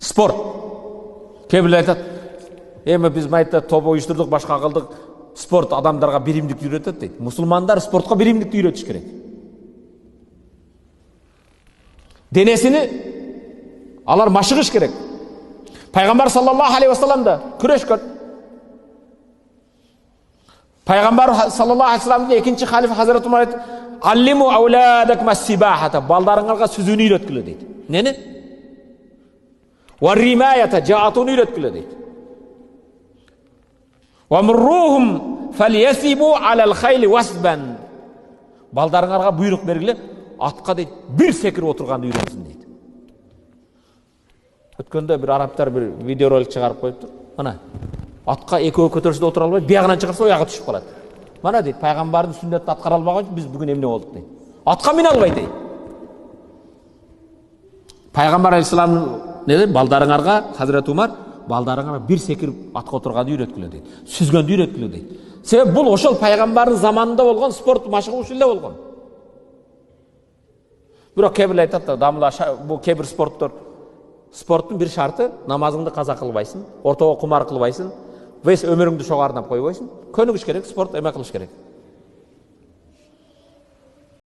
Спорт. Кейбіреулер айтады, эми биз майта топ уюштурдук, башка кылдык. Спорт адамдарга биримдикти үйрөтөт дейт. Мусулмандар спортко биримдикти үйрөтүш керек. Денесini алар машыгыш керек. Пайгамбар саллаллаху алейхи вассалам да күрөшкөн. Пайгамбар саллаллаху алейхи вассаламдын экинчи халифа Хазрат Умар айтты: "Аллиму ауладакум ас-сибахата", балдарыңарга сүзүүнү үйрөткүлө дейт. Нени? Ва римаята, жаатууну үйрөткүлө дейт. Ва муррухум фальясибу алал хайли васбан. Балдарыңарга буйрук бергиле, атка дейт, бир секирип отурганды үйрөтсүн дейт. Өткөндө бир арабтар бир видеоролик чыгарып коюптур. Мына атка экөө көтөрүштө отура албай, биягынан чыгарса оягы түшүп калат. Мана дейт, пайгамбардын сүннөтүн аткара албаган үчүн биз бүгүн эмне болдук дейт. Атка мине албай дейт. Пайгамбар алейхиссалам не дейт? Балдарыңарга, Хазрат Умар, балдарыңарга бир секирип атка отурганды үйрөткүлө дейт. Сүзгөндү үйрөткүлө дейт. Себеби бул ошол пайгамбардын заманында болгон спорт машыгуу эле болгон. Бирок кебир айтат да, дамла бул кебир спорттун бир шарты намазыңды каза кылбайсың, ортого кумар кылбайсың, весь өмүрүңдү шога арнап койбойсуң. Көнүгүш керек, спорт эме кылыш керек.